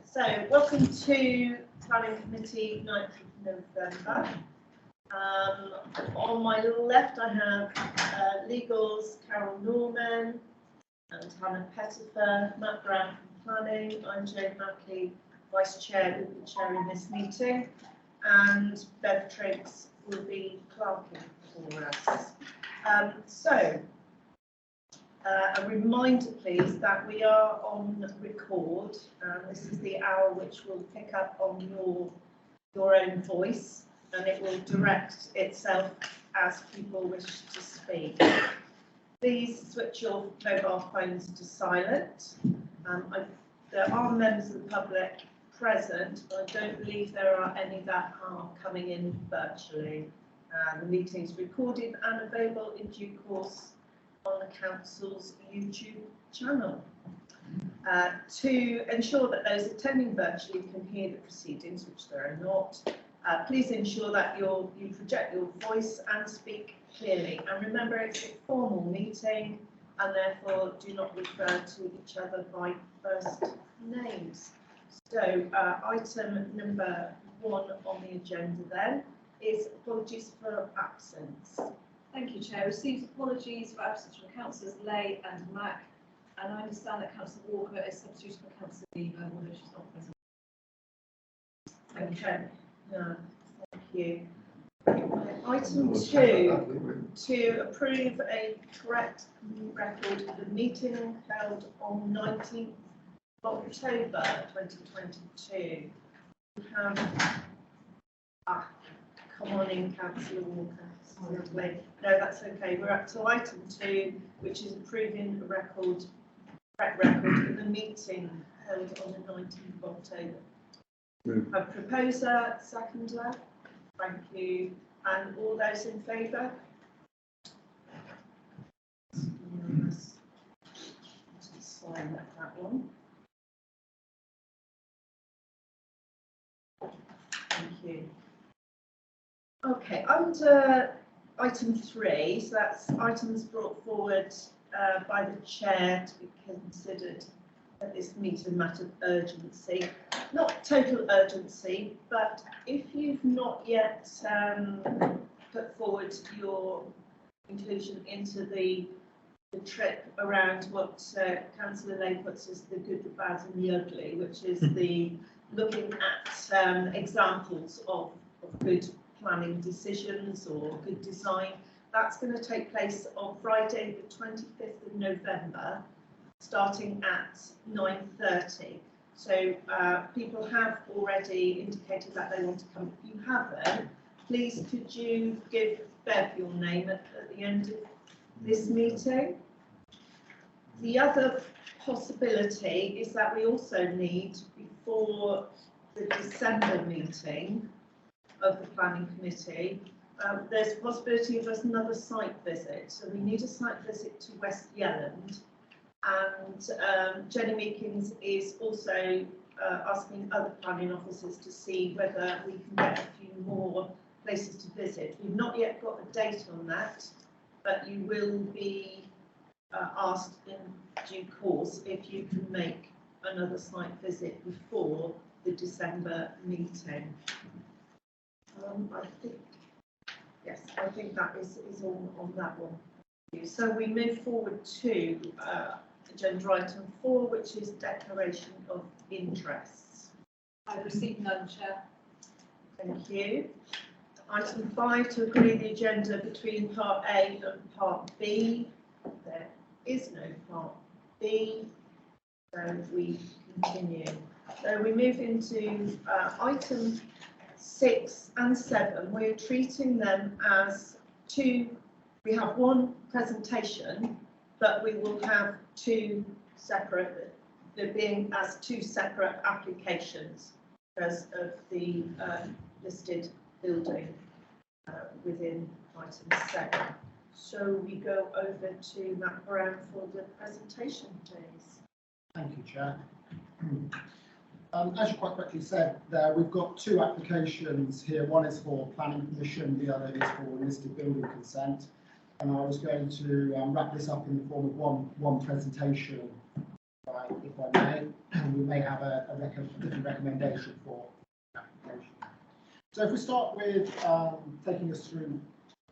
So, welcome to Planning Committee 9th of November. On my left I have Legal's Carol Norman and Hannah Pettifer, Matt Brown from Planning. I'm Jane Mackey, Vice Chair, who will be chairing this meeting, and Bev Triggs will be clerking for us. A reminder, please, that we are on record. This is the hour which will pick up on your own voice, and it will direct itself as people wish to speak. Please switch your mobile phones to silent. There are members of the public present, but I don't believe there are any that are coming in virtually. The meeting is recorded and available in due course on the Council's YouTube channel. To ensure that those attending virtually can hear the proceedings, which there are not, please ensure that you project your voice and speak clearly. And remember, it's a formal meeting, and therefore do not refer to each other by first names. So item number 1 on the agenda then is apologies for absence. Thank you, Chair. Received apologies for absence from Councillors Lay and Mack, and I understand that Councillor Walker is substituting for Councillor Beaver, although she's not present. Okay. Thank you. Item 2, to approve a correct record of the meeting held on 19th of October 2022. We have, come on in, Councillor Walker. Lovely. No, that's okay. We're up to item 2, which is approving the correct record of the meeting held on the 19th of October. A proposer, seconder. Thank you. And all those in favour? Yes. Just sign that one. Thank you. Okay, under item 3, so that's items brought forward by the Chair to be considered at this meeting, matter of urgency. Not total urgency, but if you've not yet put forward your inclusion into the trip around what Councillor Lay puts as the good, the bad and the ugly, which is the looking at examples of good planning decisions or good design. That's going to take place on Friday the 25th of November, starting at 9:30. So people have already indicated that they want to come. If you haven't, please could you give Bev your name at the end of this meeting? The other possibility is that we also need, before the December meeting of the Planning Committee, there's a possibility of another site visit. So we need a site visit to West Yelland, and Jenny Meekins is also asking other planning officers to see whether we can get a few more places to visit. We've not yet got a date on that, but you will be asked in due course if you can make another site visit before the December meeting. I think that is all on that one. So we move forward to agenda item 4, which is declaration of interests. I've received none, Chair. Thank you. Item 5, to agree the agenda between Part A and Part B. There is no Part B, so we continue. So we move into item 6 and 7. We're treating them as two. We have one presentation, but we will have two separate. They're being as two separate applications because of the listed building within item 7. So we go over to Matt Brown for the presentation, please. Thank you, Chair. As you quite correctly said there, we've got two applications here. One is for planning permission, the other is for listed building consent. And I was going to wrap this up in the form of one presentation, if I may, and we may have a different recommendation for application. So if we start with taking us through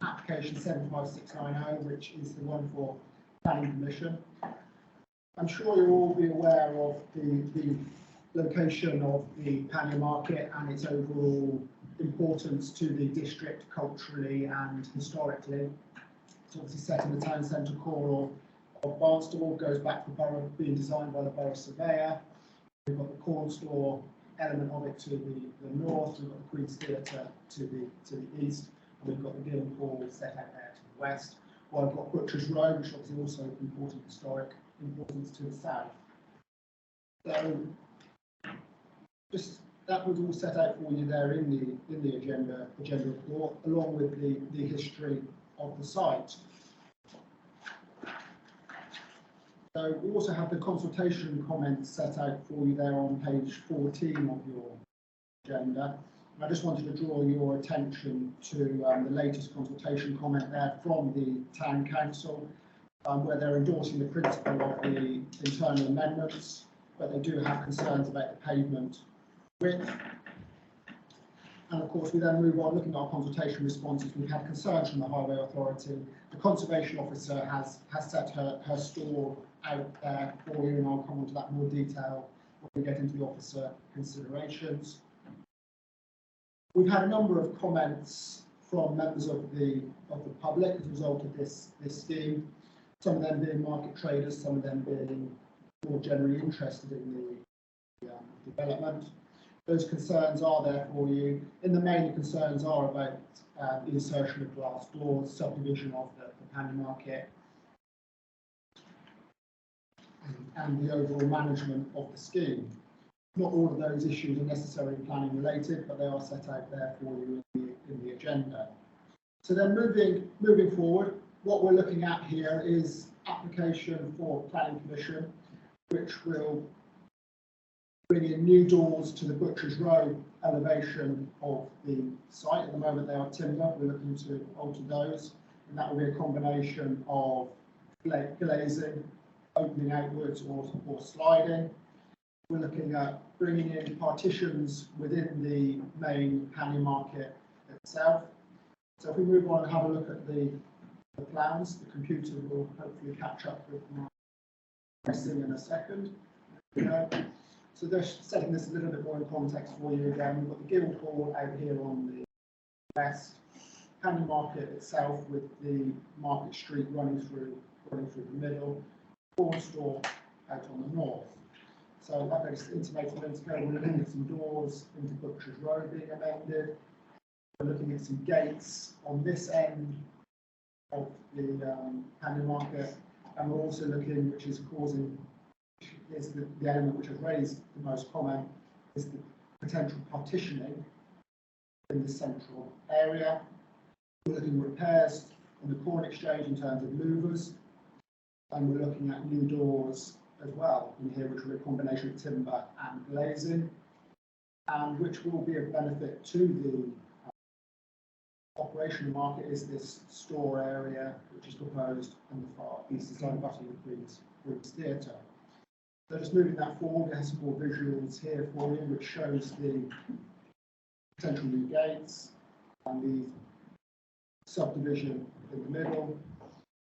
application 75690, which is the one for planning permission. I'm sure you'll all be aware of the location of the Panmure Market and its overall importance to the district culturally and historically. It's obviously set in the town centre core of Barnstable, goes back to the borough, being designed by the borough surveyor. We've got the corn store element of it to the north, we've got the Queen's Theatre to the east, and we've got the Guildhall set out there to the west. Well, I've got Butchers Row, which obviously also important historic importance to the south. So just that was all set out for you there in the agenda report, along with the history of the site. So we also have the consultation comments set out for you there on page 14 of your agenda. And I just wanted to draw your attention to the latest consultation comment there from the Town Council, where they're endorsing the principle of the internal amendments, but they do have concerns about the pavement width. And of course, we then move on, looking at our consultation responses. We've had concerns from the Highway Authority. The Conservation Officer has set her store out there for you, and I'll come on to that in more detail when we get into the officer considerations. We've had a number of comments from members of the public as a result of this scheme. Some of them being market traders, some of them being more generally interested in the development. Those concerns are there for you. In the main, the concerns are about the insertion of glass doors, subdivision of the Panmure Market, and the overall management of the scheme. Not all of those issues are necessarily planning related, but they are set out there for you in the agenda. So then moving forward, what we're looking at here is application for planning permission, which will bring in new doors to the Butchers Row elevation of the site. At the moment they are timber, we're looking to alter those, and that will be a combination of glazing, opening outwards or sliding. We're looking at bringing in partitions within the main Panmure Market itself. So if we move on and have a look at the plans, the computer will hopefully catch up with my pressing in a second. So they're setting this a little bit more in context for you again. We've got the Guildhall out here on the west, Panmure Market itself with the Market Street running through the middle, corn store out on the north. So like I just intimated a minute ago, we're looking at some doors into Butchers Row being amended. We're looking at some gates on this end of the Panmure Market, and we're also looking, which is causing, is the element which has raised the most comment, is the potential partitioning in the central area. We're looking at repairs on the corn exchange in terms of louvers, and we're looking at new doors as well in here, which will be a combination of timber and glazing, and which will be of benefit to the operational market is this store area, which is proposed on the far eastern side of Butterley Queen's Theatre. So just moving that forward, we have some more visuals here for you, which shows the potential new gates and the subdivision in the middle,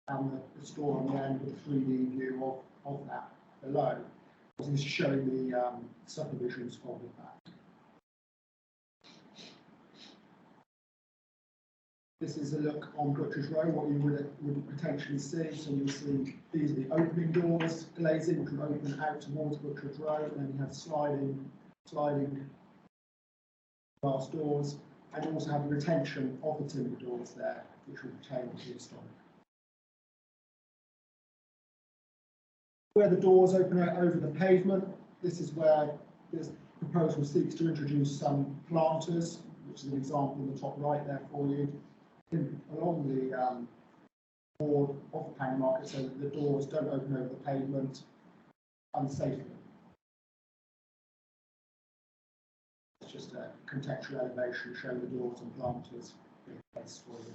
and the store on the end with a 3D view of that below. This is showing the subdivisions of that. This is a look on Butchers Row, what you would potentially see. So you'll see these are the opening doors, glazing, which will open out towards Butchers Row, and then you have sliding glass doors, and you also have the retention of the timber doors there, which will retain the historic. Where the doors open out over the pavement, this is where this proposal seeks to introduce some planters, which is an example in the top right there for you, along the board of the Panmure Market, so that the doors don't open over the pavement unsafely. It's just a contextual elevation showing the doors and planters being placed for you.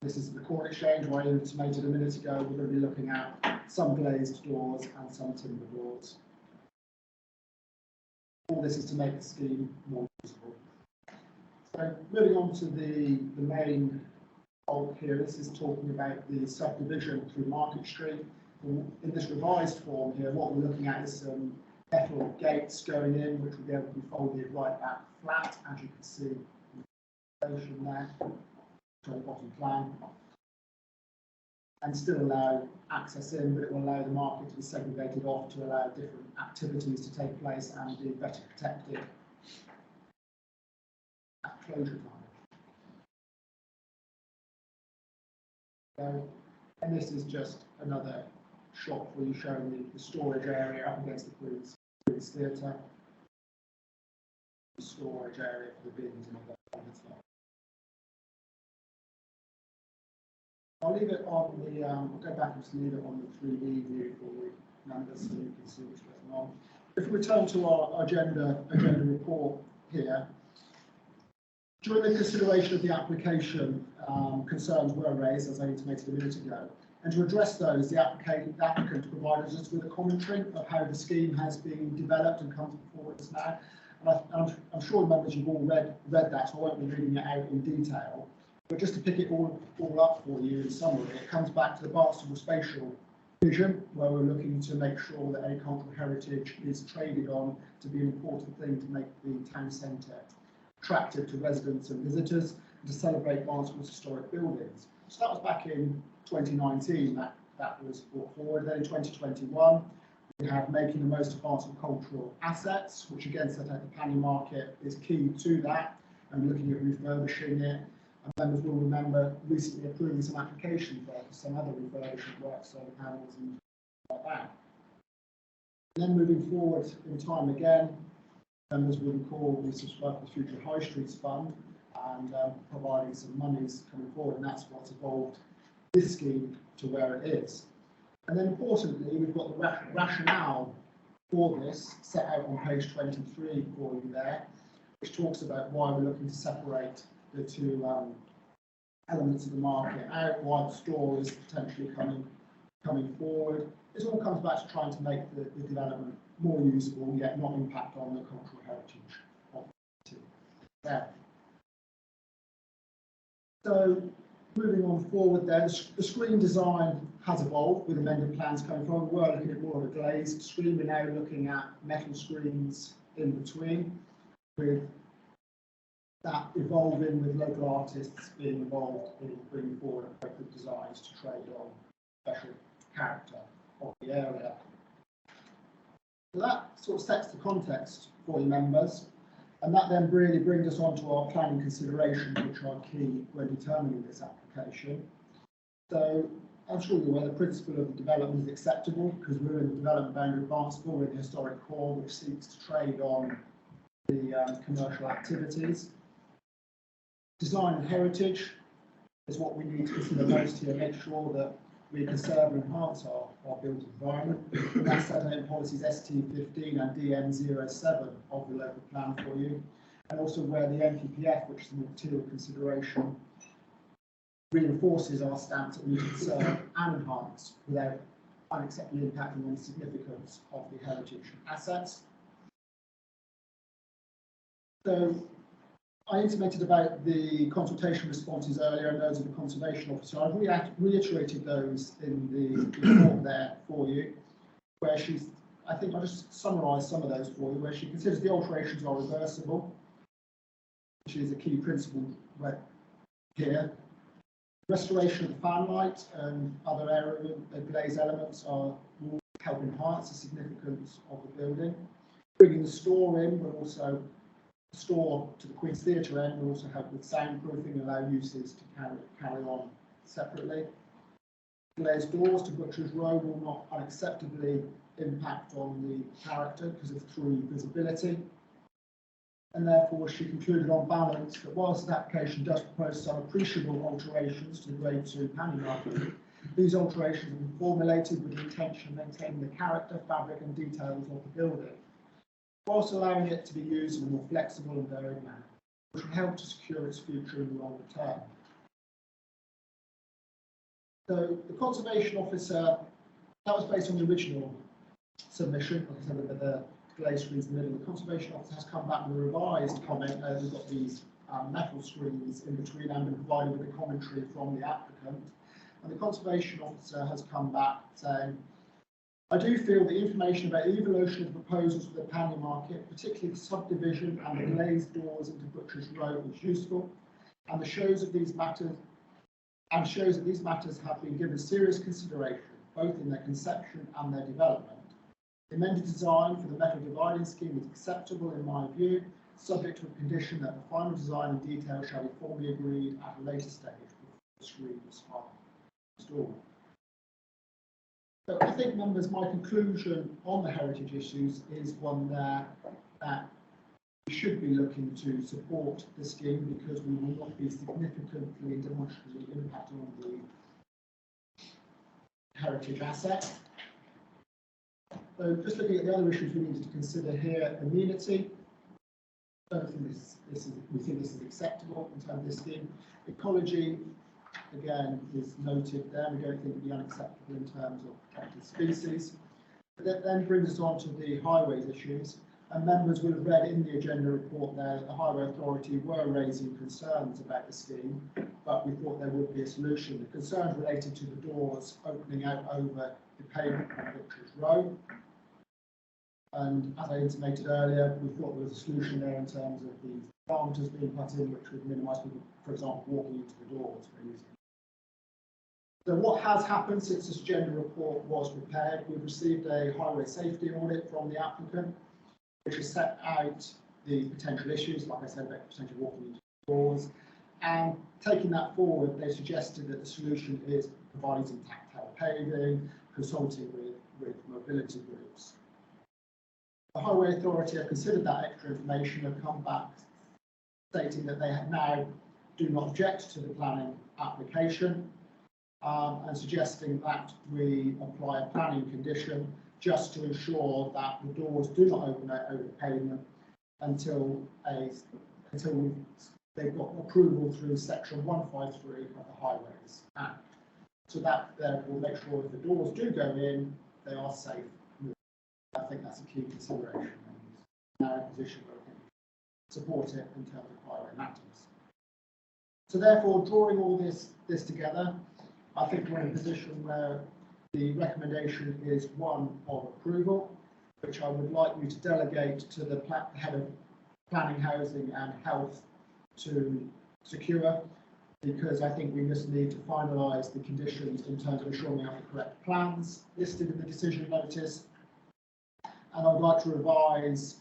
This is the Corn Exchange, where I intimated a minute ago we're going to be looking at some glazed doors and some timber doors. All this is to make the scheme more usable. So moving on to the main bulk here, this is talking about the subdivision through Market Street. In this revised form here, what we're looking at is some metal gates going in, which will be able to be folded right back flat, as you can see in the station there, to the bottom plan, and still allow access in, but it will allow the market to be segregated off to allow different activities to take place and be better protected at closure time. So, and this is just another shot for you showing the storage area up against the Queen's Theatre, the storage area for the bins and other stuff. I'll leave it on the, I'll go back and just leave it on the 3D view for you members so you can see what's going on. If we return to our agenda report here, during the consideration of the application, concerns were raised, as I intimated a minute ago. And to address those, the applicant provided us with a commentary of how the scheme has been developed and comes before us now. And I'm sure members you've all read that, so I won't be reading it out in detail. But just to pick it all up for you in summary, it comes back to the Barnstaple spatial vision, where we're looking to make sure that any cultural heritage is traded on to be an important thing to make the town centre attractive to residents and visitors, and to celebrate Barnstaple's historic buildings. So that was back in 2019 that was brought forward. Then in 2021, we had making the most of Barnstaple cultural assets, which again set out the planning market is key to that, and looking at refurbishing it. And members will remember recently approving some applications there for some other refurbishment work, solar panels and like that. And then moving forward in time again, members will recall we subscribed to the Future High Streets Fund and providing some monies coming forward, and that's what's evolved this scheme to where it is. And then importantly, we've got the rationale for this set out on page 23 for you there, which talks about why we're looking to separate the two elements of the market out, why the store is potentially coming forward. This all comes back to trying to make the development more usable, yet not impact on the cultural heritage of the city. There. So moving on forward then, the screen design has evolved with amended plans coming forward. We're looking at more of a glazed screen. We're now looking at metal screens in between, with that evolving with local artists being involved in bringing forward appropriate designs to trade on special character of the area. So that sort of sets the context for you members, and that then really brings us on to our planning considerations, which are key when determining this application. So I'm sure you're aware the principle of the development is acceptable because we're in the development boundary of Barnstaple, we're in the historic core, which seeks to trade on the commercial activities. Design and heritage is what we need to consider most here, make sure that we conserve and enhance our built environment. And that's set out in policies ST15 and DM07 of the local plan for you. And also where the NPPF, which is the material consideration, reinforces our stance that we need to conserve and enhance without unacceptably impacting on the significance of the heritage assets. So I intimated about the consultation responses earlier and those of the Conservation Officer. I've reiterated those in the report there for you, where she's, I think I'll just summarise some of those for you, where she considers the alterations are reversible, which is a key principle here. Restoration of the fan light and other area glaze elements will help enhance the significance of the building. Bringing the store in will also store to the Queen's Theatre end will also help with soundproofing and allow uses to carry on separately. Glazed doors to Butcher's Row will not unacceptably impact on the character because of through visibility. And therefore she concluded on balance that whilst the application does propose some appreciable alterations to the Grade 2 planning market, these alterations have been formulated with the intention of maintaining the character, fabric and details of the building, whilst allowing it to be used in a more flexible and varied manner, which will help to secure its future in the longer term. So the Conservation Officer, that was based on the original submission, like I said, with the glaze screens in the middle. The Conservation Officer has come back with a revised comment. We've got these metal screens in between and been provided with a commentary from the applicant. And the Conservation Officer has come back saying, I do feel the information about the evolution of the proposals for the planning market, particularly the subdivision and the glazed doors into Butchers Row, is useful, and shows that these matters have been given serious consideration, both in their conception and their development. The amended design for the metal dividing scheme is acceptable in my view, subject to a condition that the final design and detail shall be formally agreed at a later stage before the screens are installed. So I think, members, my conclusion on the heritage issues is one there that we should be looking to support the scheme because we will not be significantly and demonstrably impacting on the heritage asset. So just looking at the other issues we needed to consider here, amenity. I don't think we think this is acceptable in terms of this scheme. Ecology, again, is noted there. We don't think it would be unacceptable in terms of protected species. But that then brings us on to the highways issues. And members will have read in the agenda report there that the Highway Authority were raising concerns about the scheme, but we thought there would be a solution. The concerns related to the doors opening out over the pavement on Butchers Row. And as I intimated earlier, we thought there was a solution there in terms of the diameters being put in, which would minimise people, for example, walking into the doors very easily. So what has happened since this agenda report was prepared? We've received a highway safety audit from the applicant, which has set out the potential issues, like I said, about potentially walking into the doors. And taking that forward, they suggested that the solution is providing some tactile paving, consulting with mobility groups. The Highway Authority have considered that extra information and come back stating that they now do not object to the planning application and suggesting that we apply a planning condition just to ensure that the doors do not open out over the pavement until they've got approval through section 153 of the Highways Act. So that will make sure if the doors do go in, they are safe. I think that's a key consideration. And now in a position where we can support it in terms of highway matters. So therefore, drawing all this together, I think we're in a position where the recommendation is one of approval, which I would like you to delegate to the head of planning, housing and health to secure, because I think we just need to finalise the conditions in terms of ensuring we have the correct plans listed in the decision notice. And I would like to revise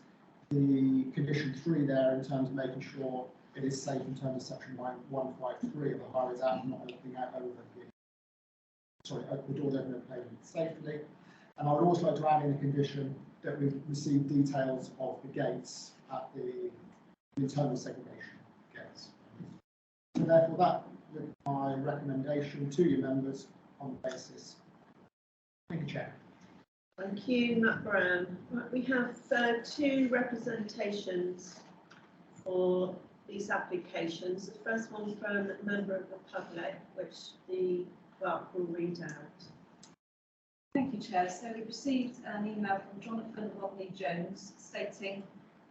the condition 3 there in terms of making sure it is safe in terms of section 153 of the Highways Act, not opening out over the doors open and pavement safely. And I would also like to add in a condition that we receive details of the gates at the internal segregation gates. So therefore that is my recommendation to you members on the basis. Thank you, Chair. Thank you, Matt Brown. Right, we have 2 representations for these applications. The first one from a member of the public, which the clerk will read out. Thank you, Chair. So we received an email from Jonathan Rodney Jones stating,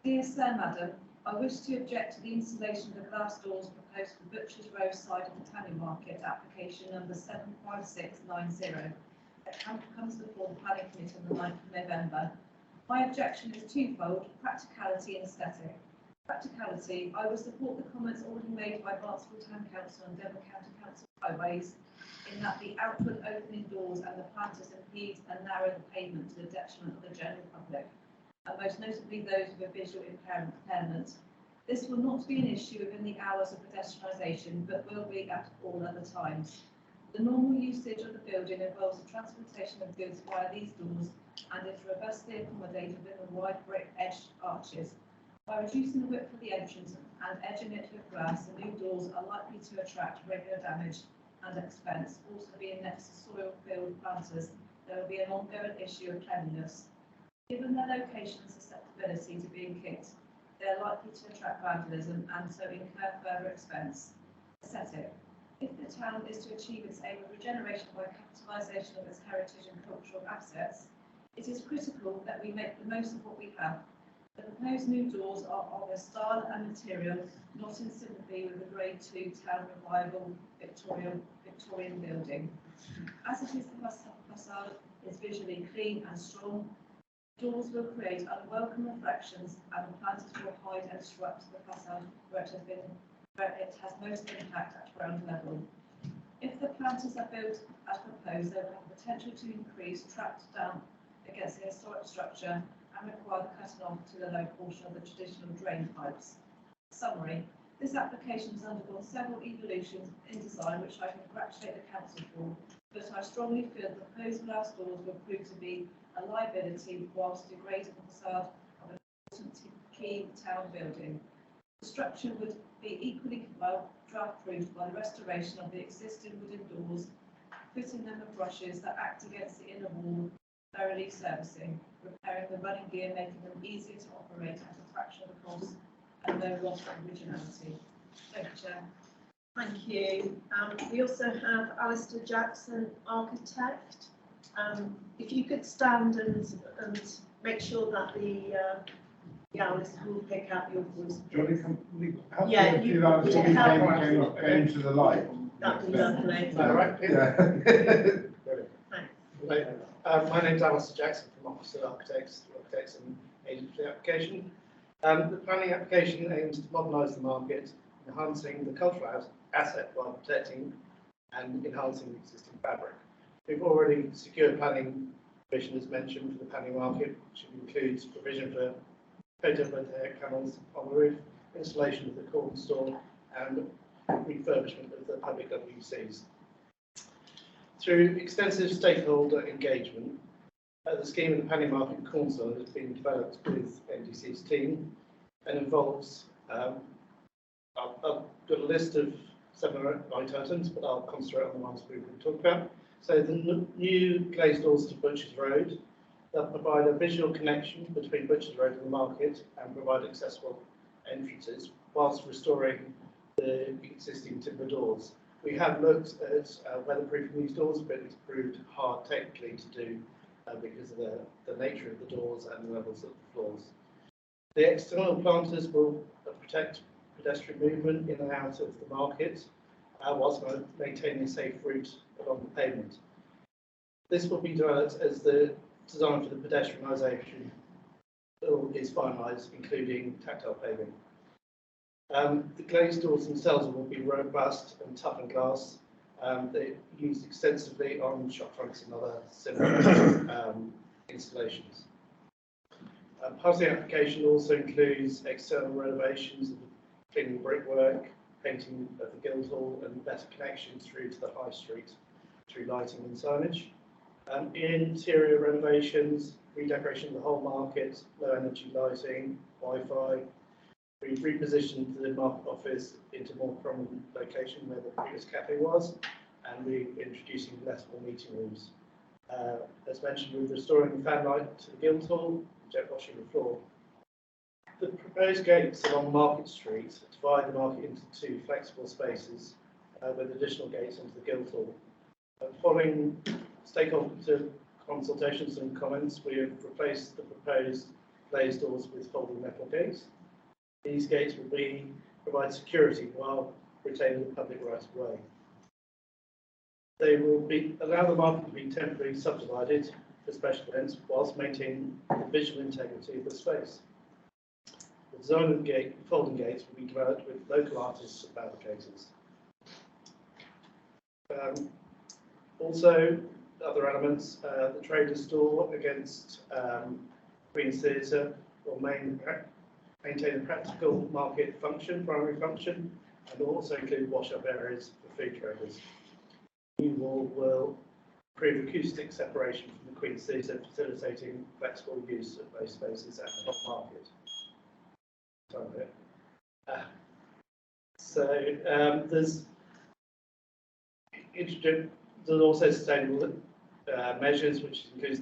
Dear Sir, Madam, I wish to object to the installation of the glass doors proposed for Butchers Row side of the Tanning Market, application number 75690. That comes before the Planning Committee on the 9th of November. My objection is twofold: practicality and aesthetic. Practicality, I will support the comments already made by Barnstaple Town Council and Devon County Council Highways in that the outward opening doors and the planters impede and narrow the pavement to the detriment of the general public, and most notably those with a visual impairment. This will not be an issue within the hours of pedestrianisation, but will be at all other times. The normal usage of the building involves the transportation of goods via these doors and is robustly accommodated within the wide brick edged arches. By reducing the width of the entrance and edging it with glass, the new doors are likely to attract regular damage and expense. Also being next to soil-filled planters, there will be an ongoing issue of cleanliness. Given their location and susceptibility to being kicked, they are likely to attract vandalism and so incur further expense. Aesthetic. If the town is to achieve its aim of regeneration by capitalisation of its heritage and cultural assets, it is critical that we make the most of what we have. The proposed new doors are of a style and material not in sympathy with the Grade 2 Town Revival Victorian building. As it is, the facade is visually clean and strong. Doors will create unwelcome reflections, and the planters will hide and disrupt the facade where it has most impact at ground level. If the planters are built as proposed, they will have the potential to increase trapped damp against the historic structure and require the cutting off to the low portion of the traditional drain pipes. Summary: this application has undergone several evolutions in design, which I congratulate the council for, but I strongly feel the proposed glass doors will prove to be a liability whilst degrading the facade of an important key town building. The structure would be equally well draft-proofed by the restoration of the existing wooden doors, fitting them with brushes that act against the inner wall, thoroughly servicing, repairing the running gear, making them easier to operate at a fraction of the cost, and no loss of originality. Thank you, Chair. Thank you. We also have Alistair Jackson, architect. If you could stand and make sure that the Alistair will pick up your voice. Johnny, can we have Yeah, a you- few hours yeah, till we help came us. into the light? That'd be lovely. All right, yeah. Thanks. My name's Alistair Jackson from Office of Architects and Agents for the application. The planning application aims to modernise the market, enhancing the cultural asset while protecting and enhancing the existing fabric. We've already secured planning permission, as mentioned, for the planning market, which includes provision for photovoltaic panels on the roof, installation of the corn store, and refurbishment of the public WCs. Through extensive stakeholder engagement, the scheme of the planning market in Cornstone has been developed with NDC's team and involves, I've got a list of 7 or 8 items, but I'll concentrate on the ones we've been talking about. So the new glazed doors to Butchers Road, they'll provide a visual connection between Butchers Road and the market and provide accessible entrances whilst restoring the existing timber doors. We have looked at weatherproofing these doors, but it's proved hard technically to do because of the nature of the doors and the levels of the floors. The external planters will protect pedestrian movement in and out of the market, whilst maintaining a safe route along the pavement. This will be developed as the design for the pedestrianisation is finalised, including tactile paving. The glazed doors themselves will be robust and tough and glass. They're used extensively on shop fronts and other similar installations. Part of the application also includes external renovations of the cleaning brickwork, painting of the Guildhall, and better connections through to the High Street through lighting and signage. Interior renovations, redecoration of the whole market, low energy lighting, Wi-Fi. We've repositioned the market office into a more prominent location where the previous cafe was, and we're introducing lettable meeting rooms. As mentioned, we're restoring the fan light to the Guildhall, jet washing the floor. The proposed gates along Market Street divide the market into 2 flexible spaces with additional gates into the Guildhall. Following stakeholder consultations and comments, we have replaced the proposed glazed doors with folding metal gates. These gates will provide security while retaining the public right of way. They will allow the market to be temporarily subdivided for special events whilst maintaining the visual integrity of the space. The design of the folding gates will be developed with local artists and fabricators. Also, other elements, the trader's store against Queen's Theatre will maintain a practical market function, primary function, and will also include wash-up areas for food traders. New wall will improve acoustic separation from the Queen's Theatre, facilitating flexible use of those spaces at the whole market. There's also sustainable measures, which includes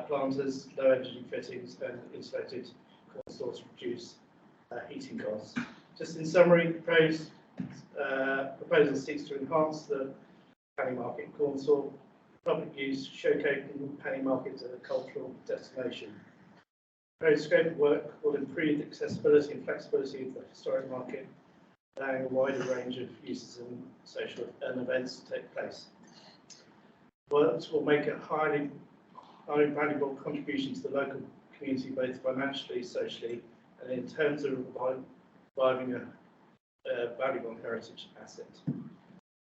planters, low energy fittings, and insulated corn stores to reduce heating costs. Just in summary, proposed Proposal seeks to enhance the Panny Market in Cornsall, public use, showcasing Panny Market as a cultural destination. Proposed scope of work will improve the accessibility and flexibility of the historic market, allowing a wider range of uses and social and events to take place. Works will make a highly valuable contribution to the local community, both financially, socially, and in terms of reviving a valuable heritage asset.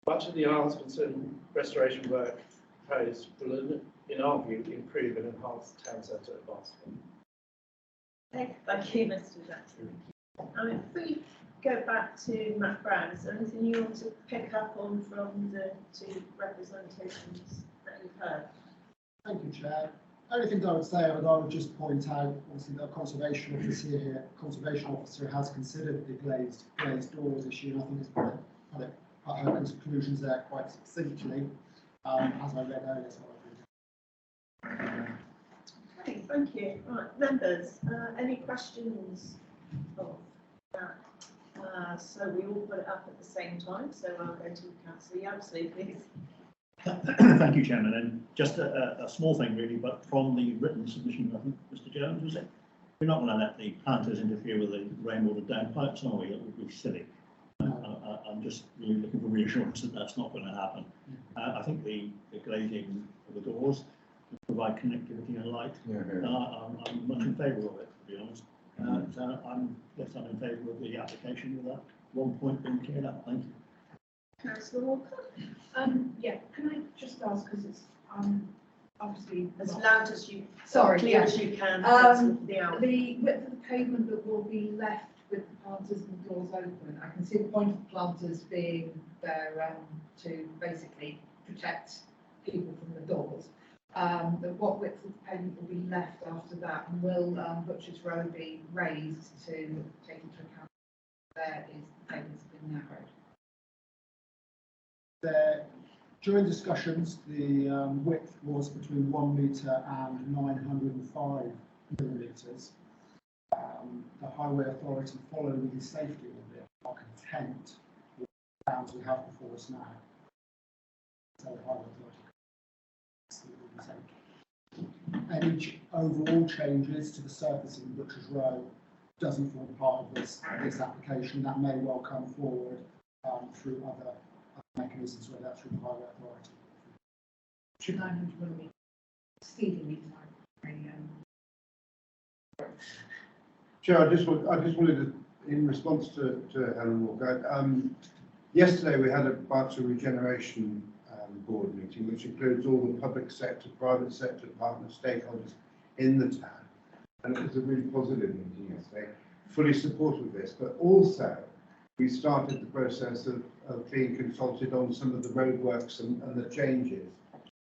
Much of the enhancements and restoration work proposed will, in our view, improve and enhance the town centre at Barnstaple. Thank you, Mr. Jackson. If we go back to Matt Brown, is there anything you want to pick up on from the two representations that you've heard? Thank you, Chair. Only thing I would say, I would just point out, obviously, the conservation officer has considered the glazed doors issue, and I think it's put her conclusions there quite succinctly, as I read earlier. So Okay, thank you. Right, members, any questions of that? So we all put it up at the same time, so I'll go to Councillor Yabsley, please. Thank you, Chairman. And just a small thing, really, but from the written submission, I think, Mr. Jones, was it? We're not going to let the planters interfere with the rainwater downpipes, are we? It would be silly. I'm just really looking for reassurance that that's not going to happen. I think the glazing of the doors will provide connectivity and light. I'm much in favour of it, to be honest. So I'm in favour of the application with that one point being cleared up. Thank you. Councillor Walker, Yeah, can I just ask, because it's obviously as not- loud as you, Sorry, clear yeah. as you can. That's the hour. The width of the pavement that will be left with the planters and the doors open, I can see the point of the planters being there to basically protect people from the doors. But what width of the pavement will be left after that, and will Butchers Row be raised to take into account there is the pavements have been narrowed? During discussions, the width was between 1 metre and 905 millimetres. The Highway Authority, following the safety audit, are content with the plans we have before us now. So the Highway Authority. Any overall changes to the surface in Butchers Row doesn't form part of this application. That may well come forward through other mechanisms, whether that's through the Highway Authority. 900 millimetre exceedingly tight. Chair, I just wanted to, in response to Helen Walker, yesterday we had a Barnstaple Regeneration board meeting, which includes all the public sector, private sector partners, stakeholders in the town. And it was a really positive meeting yesterday, fully supportive of this, but also we started the process of being consulted on some of the roadworks and the changes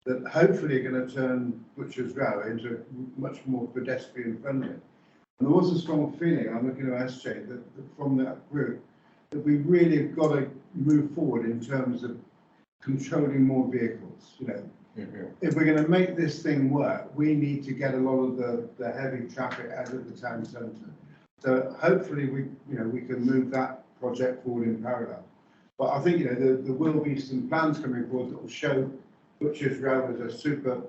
that hopefully are going to turn Butchers Row into much more pedestrian friendly. And there was a strong feeling, I'm looking at SJ, that from that group, that we really have got to move forward in terms of controlling more vehicles. You know, if we're going to make this thing work, we need to get a lot of the heavy traffic out of the town centre. So hopefully we can move that project forward in parallel. But I think there will be some plans coming forward that will show Butchers Row as a super,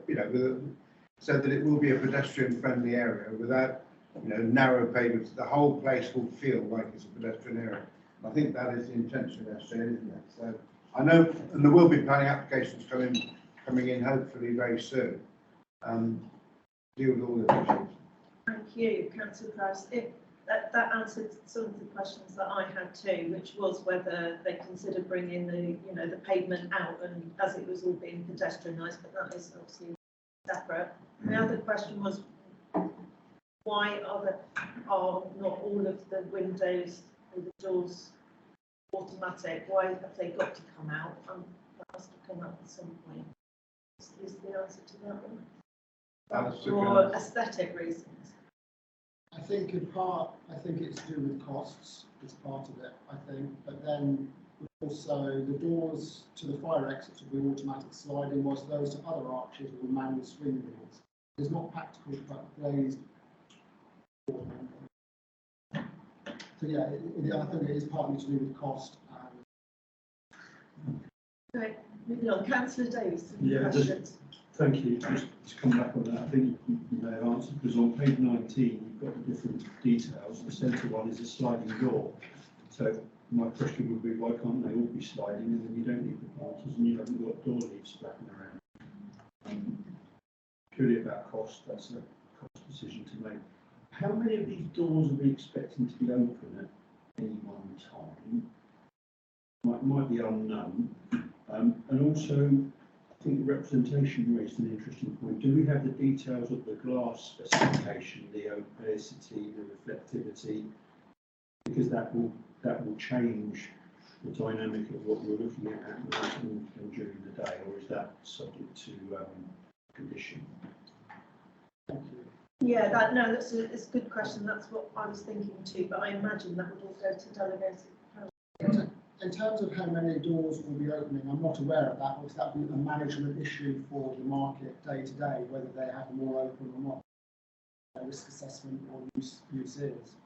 so that it will be a pedestrian friendly area without narrow pavements. The whole place will feel like it's a pedestrian area. I think that is the intention of SJ, isn't it? So I know, and there will be planning applications coming in hopefully very soon. Deal with all the issues. Thank you, Councillor Price. That answered some of the questions that I had too, which was whether they considered bringing the pavement out, and as it was all being pedestrianised, but that is obviously separate. The other question was, why are not all of the windows or the doors automatic? Why have they got to come out? That must have come out at some point. Is the answer to that one? For aesthetic reasons. I think in part, it's to do with costs. It's part of it, I think. But then also the doors to the fire exits will be automatic sliding, whilst those to other arches will be manual swing doors. It's not practical to put glazed. So yeah, I think it is partly to do with cost Right, moving on, councillor Davis, any Yeah, just- questions? Thank you. Just to come back on that, I think you may have answered, because on page 19, you've got the different details. The centre one is a sliding door. So my question would be, why can't they all be sliding, and then you don't need the planters and you haven't got door leaves flapping around? Purely about cost, that's a cost decision to make. How many of these doors are we expecting to be open at any one time? Might be unknown. And also, I think the representation raised an interesting point. Do we have the details of the glass specification, the opacity, the reflectivity? Because that will change the dynamic of what we're looking at night and during the day, or is that subject to condition? Thank you. Yeah, that's a good question. That's what I was thinking too, but I imagine that would all go to delegated. In terms of how many doors will be opening, I'm not aware of that, because that will be a management issue for the market day to day, whether they have them all open or not. Risk assessment or use is.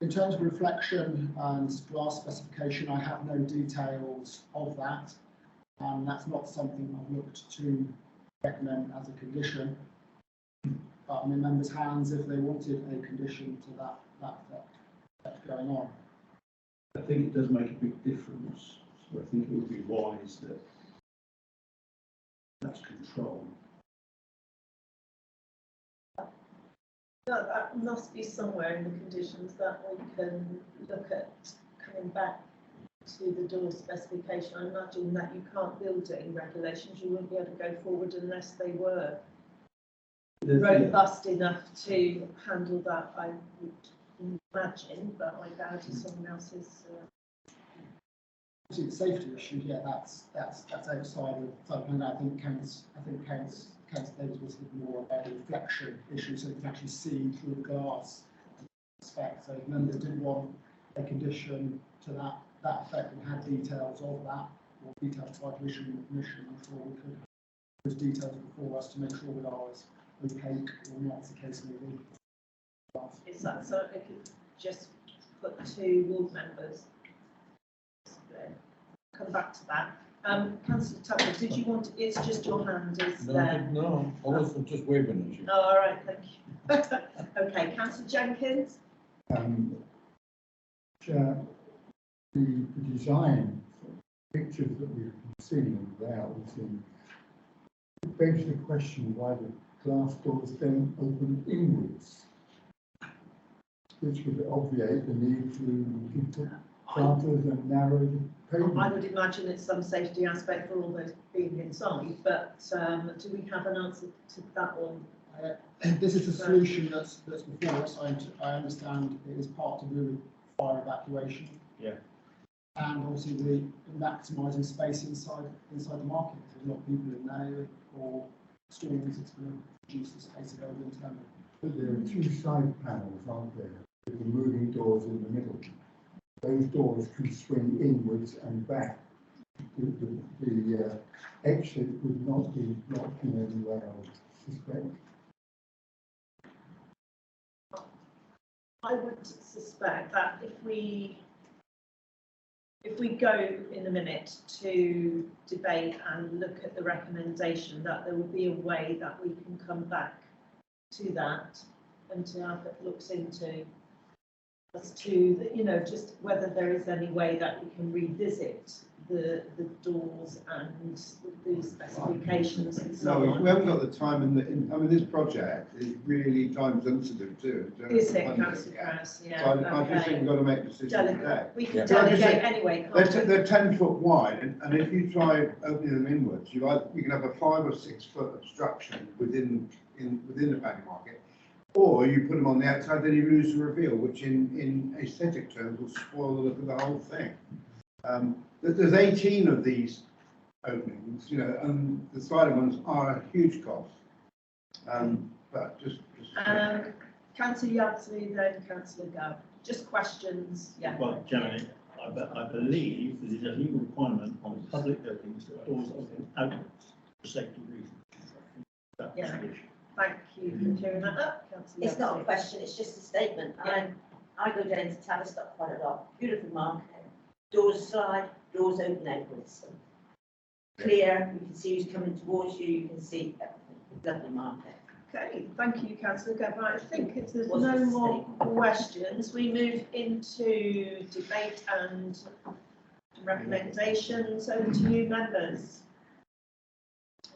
In terms of reflection and glass specification, I have no details of that, and that's not something I've looked to recommend as a condition. But I'm in members' hands if they wanted a condition to that effect going on. I think it does make a big difference. So I think it would be wise that that's controlled. That must be somewhere in the conditions that we can look at coming back to the door specification. I imagine that you can't build it in regulations. You wouldn't be able to go forward unless they were robust enough to handle that, I would imagine, but I doubt it's someone else's. Obviously, the safety issue, yeah, that's outside of plan. I think Councillor Davis was thinking more about the reflection issue, so you can actually see through the glass spec. So if members did want a condition to that effect and had details of that, or details prior to issuing the permission, I'm sure we could have those details before us to make sure we are as opaque or not as the case may be. Is that so? If you just put 2 ward members, come back to that. Councillor Tucker, did you want? It's just your hand, is there? No, I wasn't just waving at you. Oh, all right, thank you. Okay, Councillor Jenkins. Chair, the design pictures that we've seen there, it begs the question why the glass doors don't open inwards, which would obviate the need to put planters and narrow the pavement. I would imagine it's some safety aspect for all those being inside, but do we have an answer to that one? This is a solution that's before us. I understand it is part to do with fire evacuation. Yeah. And also the maximising space inside the market. If there's a lot of people in there or storms, it's going to reduce the space available internally. But there are 2 side panels, aren't there, with the moving doors in the middle. Those doors can swing inwards and back. The exit would not be blocked in any way, I would suspect. I would suspect that if we go in a minute to debate and look at the recommendation, that there will be a way that we can come back to that and to have it looks into as to, just whether there is any way that we can revisit the doors and the specifications and so No, on. we haven't got the time I mean, this project is really time sensitive too. Is it, Councillor Krause? Yeah. So I just think we've got to make decisions today. Delegate. We can Yeah. delegate anyway, can't we? They're 10 foot wide, and if you try opening them inwards, you can have a 5 or 6 foot obstruction within the planning market, or you put them on the outside, then you lose the reveal, which in aesthetic terms will spoil the look of the whole thing. There's 18 of these openings, and the sliding ones are a huge cost. But just Councillor Yardley, then Councillor Gove. Just questions, yeah. Well, Chairman, I believe there is a legal requirement on public buildings that doors open outwards for safety reasons. That's Yeah. the issue. Thank you for clearing that up, Councillor It's not a Yardley. question, it's just a statement. Yeah. I go down to Tavistock quite a lot. Beautiful market. Doors slide, doors open outwards. So clear, you can see who's coming towards you, you can see lovely market. Okay, thank you, councillor Gavin. I think if there's What's no the more questions, we move into debate and recommendations. Over to you, members.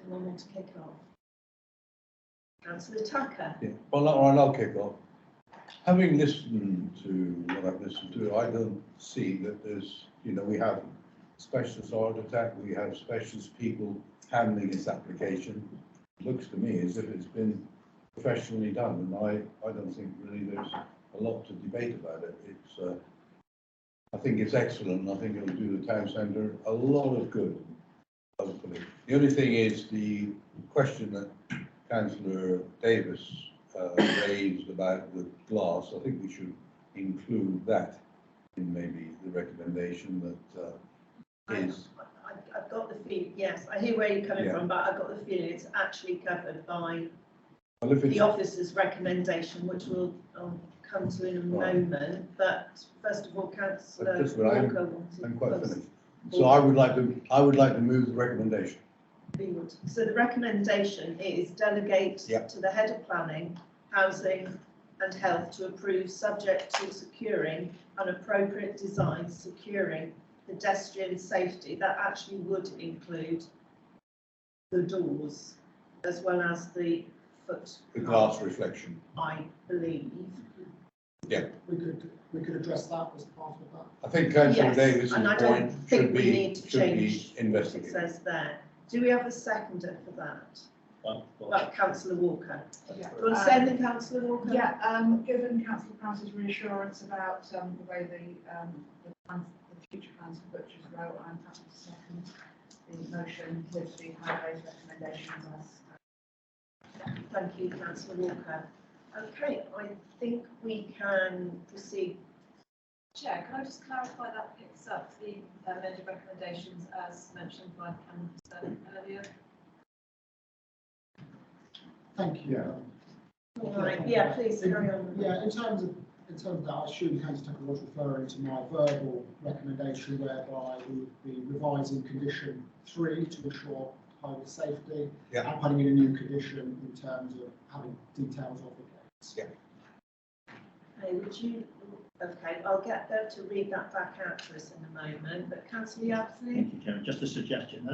Anyone want to kick off? Councillor Tucker. Yeah, well, I'll kick off. Having listened to what I've listened to, I don't see that there's, we have specialist architect, we have specialist people handling this application. It looks to me as if it's been professionally done, and I don't think really there's a lot to debate about it. It's, I think it's excellent, and I think it'll do the town centre a lot of good. Hopefully. The only thing is the question that Councillor Davis raised about the glass. I think we should include that in maybe the recommendation that is. I've got the feeling, yes, I hear where you're coming Yeah. from, but I've got the feeling it's actually covered by Well, if the it's, officer's recommendation, which we'll come to in a Right. moment. But first of all, councillor Just what I'm- Walker wanted. I'm quite finished. So I would like to move the recommendation. So the recommendation is delegate Yeah. to the head of planning, housing and health to approve subject to securing an appropriate design securing pedestrian safety. That actually would include the doors as well as the foot. The glass reflection. I believe. We could address that as part of that. I think Councillor Yes, Davis's and I point don't think should we be, need to should change be what it investigated. says there. Do we have a seconder for that? Well, councillor Walker. Yeah. Do you want to say anything, councillor Walker? Yeah, given councillor Price's reassurance about the way the future plans for Butchers Row, I'm happy to second the motion with the highways recommendations as. Thank you, councillor Walker. Okay, I think we can proceed. Chair, can I just clarify that picks up the amended recommendations as mentioned by Cameron earlier? Thank you. All right, yeah, please carry on. Yeah, in terms of that, I assume Councillor Tucker was referring to my verbal recommendation whereby we would be revising condition 3 to ensure highway safety. Yeah. And putting in a new condition in terms of having details of the gates. Yeah. Okay, would you, okay, I'll get them to read that back out to us in a moment, but councillor Yardley? Thank you, Chairman. Just a suggestion.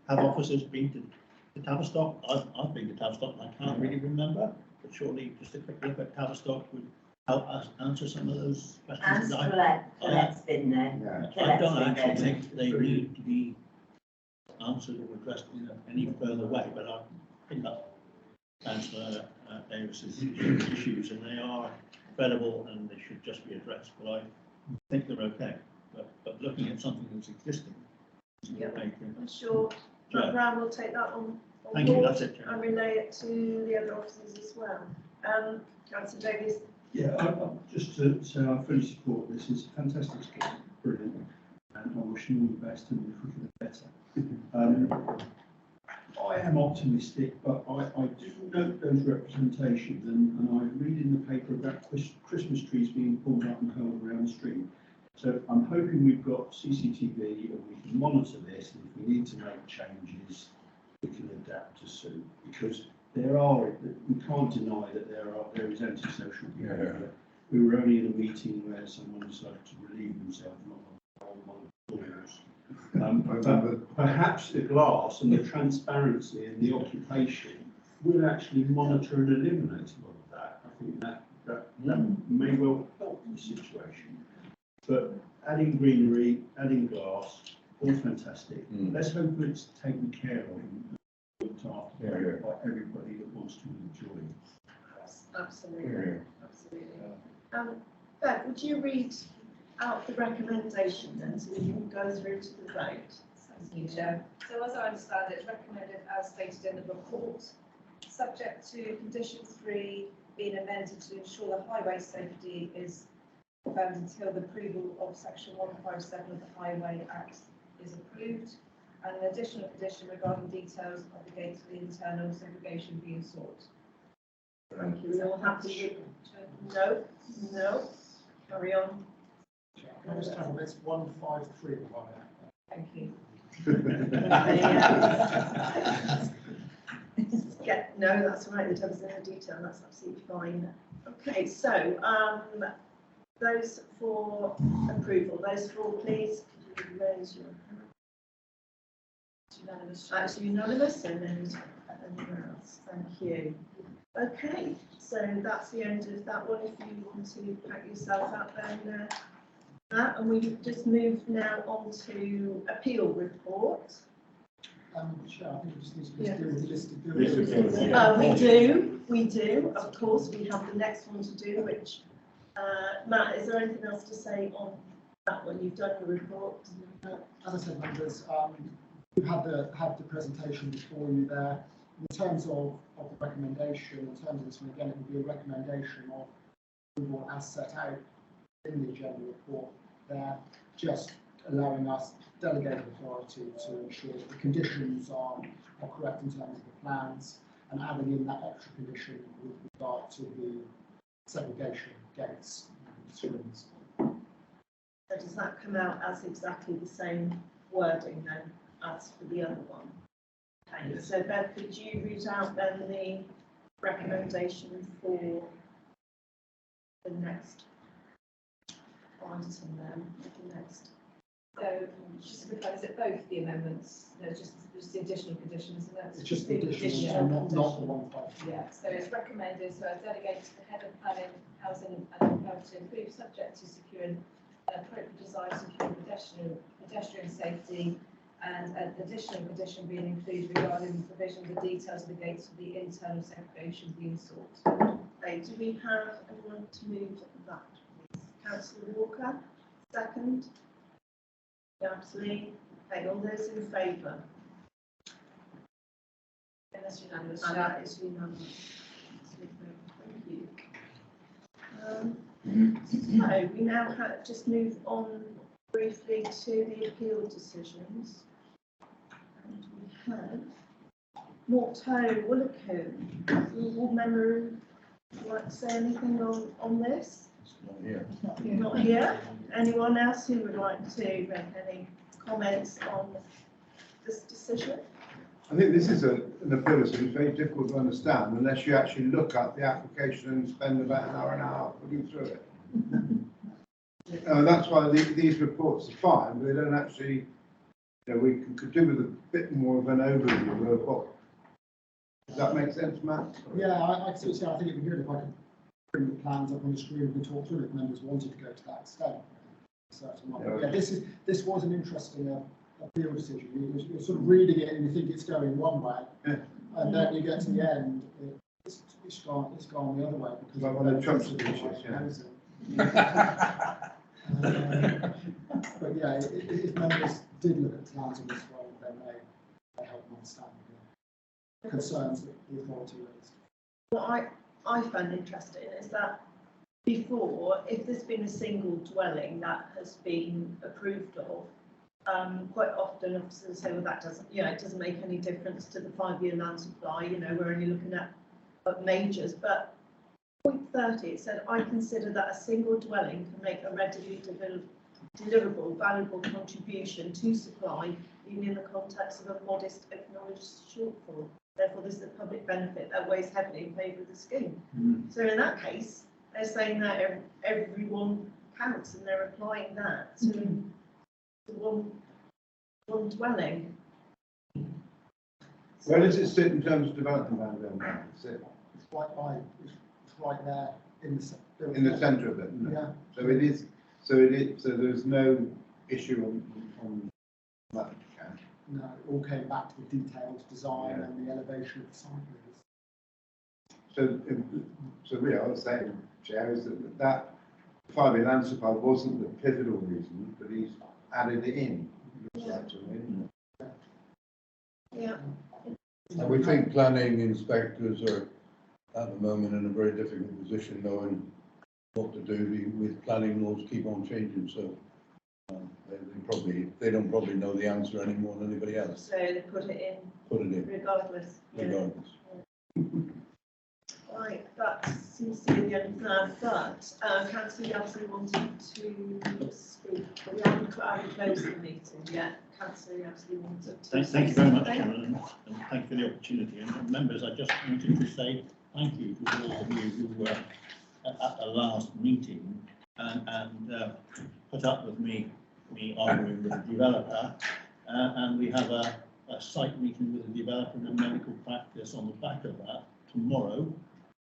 Have officers been to Tavistock? I've been to Tavistock and I can't really remember, but surely just a quick look at Tavistock would help us answer some of those And questions. Colette's been there. Yeah. I don't Colette's been actually there. think they need to be answered or addressed in any further way, but I pick up Councillor Davis's issues, and they are credible and they should just be addressed. But I think they're okay. But looking at something that's existing, Yeah. okay, I'm sure Sure. Matt Brown will take that on Thank you. board That's it, Chairman. and relay it to the other officers as well. Councillor Davies? Yeah, just to say I fully support this. It's a fantastic scheme, brilliant, and I wish you all the best and the quicker the better. I am optimistic, but I do note those representations, and I read in the paper about Christmas trees being pulled up and held around the street. So I'm hoping we've got CCTV and we can monitor this, and if we need to make changes, we can adapt to suit, because we can't deny that there is antisocial behaviour. We were only in a meeting where someone decided to relieve themselves, not on one of the doors. But perhaps the glass and the transparency and the occupation will actually monitor and eliminate a lot of that. I think that may well help the situation. But adding greenery, adding glass, all fantastic. Let's hope it's taken care of and looked after by everybody that wants to enjoy it. Absolutely, absolutely. Bev, would you read out the recommendation then, so we can go through to the vote? Thank you, Chair. So as I understand it, it's recommended as stated in the report, subject to condition 3 being amended to ensure that highway safety is confirmed until the approval of section 157 of the Highway Act is approved, and an additional condition regarding details of the gates for the internal segregation being sought. Thank you. We all happy with? No. Carry on. Can I just have this 153 behind that? Thank you. No, that's all right, the devil's in the detail, that's absolutely fine. Okay, so, those for approval, those for please, could you raise your hand? Unanimous. That's unanimous, and then anyone else, thank you. Okay, so that's the end of that one, if you want to pack yourself up then, and we just move now on to appeal report. Chair, I think we just need to Yeah. deal with the list of List of buildings. We do, of course, we have the next one to do, which, Matt, is there anything else to say on that one? You've done the report. As I said, members, we've had the presentation before you there. In terms of the recommendation, in terms of this one, again, it would be a recommendation of approval as set out in the agenda report there, just allowing us delegated authority to ensure that the conditions are correct in terms of the plans, and adding in that extra condition with regard to the segregation gates and screens. So does that come out as exactly the same wording then as for the other one? Okay, Yes. so Bev, could you read out then the recommendation for the next item then, the next? So, just to clarify, is it both the amendments? No, just the additional conditions, and that's. It's just the additional, additional not the 1.5. Yeah, so it's recommended, so I delegate to the head of planning, housing and environment to improve, subject to securing appropriate design, securing pedestrian safety, and an additional condition being included regarding the provision of the details of the gates for the internal segregation being sought. Okay, do we have anyone to move that, please? Councillor Walker, second? Yeah, absolutely. Okay, all those in favour? And that's unanimous. And that is unanimous. Thank you. So we now have just move on briefly to the appeal decisions. And we have Morto Woolacombe. Will Ward member like to say anything on this? It's not here. Not here. Anyone else who would like to make any comments on this decision? I think this is an appeal that's very difficult to understand unless you actually look at the application and spend about an hour and a half looking through it. That's why these reports are fine, but they don't actually, we could do with a bit more of an overview of what. Does that make sense, Matt? Yeah, I see. I think it'd be good if I could bring the plans up on the screen and we talk through it if members wanted to go to that extent. Yeah, this was an interesting appeal decision. You're sort of reading it and you think it's going one way, and then you get to the end, it's gone the other way because like one of the Trump speeches, but yeah, if members did look at the plans on this one, then they help them understand the concerns that the authority raised. What I found interesting is that before, if there's been a single dwelling that has been approved of, quite often officers say, well, that doesn't, it doesn't make any difference to the 5-year land supply, we're only looking at majors. But point 30, it said, I consider that a single dwelling can make a readily deliverable, valuable contribution to supply, even in the context of a modest acknowledged shortfall. Therefore, this is a public benefit that weighs heavily in favour of the scheme. So in that case, they're saying that everyone counts, and they're applying that to one dwelling. Where does it sit in terms of development land then? It's right there in the In the centre of it, isn't it? Yeah. So there's no issue on that account. No, it all came back to the detailed design and the elevation of the site. So really, I was saying, Chair, is that 5-year land supply wasn't the pivotal reason, but he's added it in. Looks like to me. Yeah. And we think planning inspectors are at the moment in a very difficult position knowing what to do with planning laws keep on changing, so they don't probably know the answer any more than anybody else. So they put it in regardless. Regardless. Right, that seems to be the end of that, but Councillor Yelsey wanted to speak. We haven't closed the meeting yet. Councillor Yabsley wanted to. Thank you very much, Chairman, and thank you for the opportunity. And members, I just wanted to say thank you to all of you who were at the last meeting and put up with me arguing with the developer. And we have a site meeting with the developer and a medical practice on the back of that tomorrow.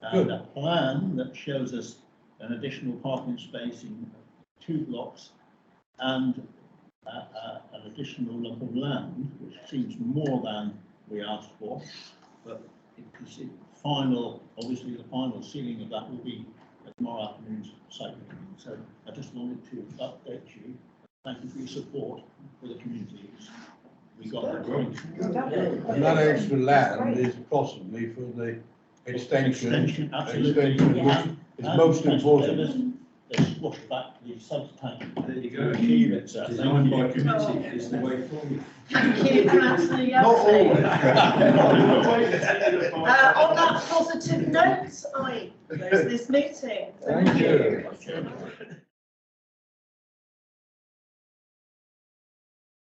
And a plan that shows us an additional parking space in 2 blocks and an additional lump of land, which seems more than we asked for, but the final, obviously the final ceiling of that will be at tomorrow afternoon's site meeting. So I just wanted to update you. Thank you for your support for the community. We got that right. And that extra land is possibly for the extension. Absolutely. Extension, which is most important. They squashed back the substantive. There you go. Achieve it, sir. Designed by Thank you. committee is the way forward. Thank you, Councillor Not always. Yabsley. On that positive note, I close this meeting. Thank you.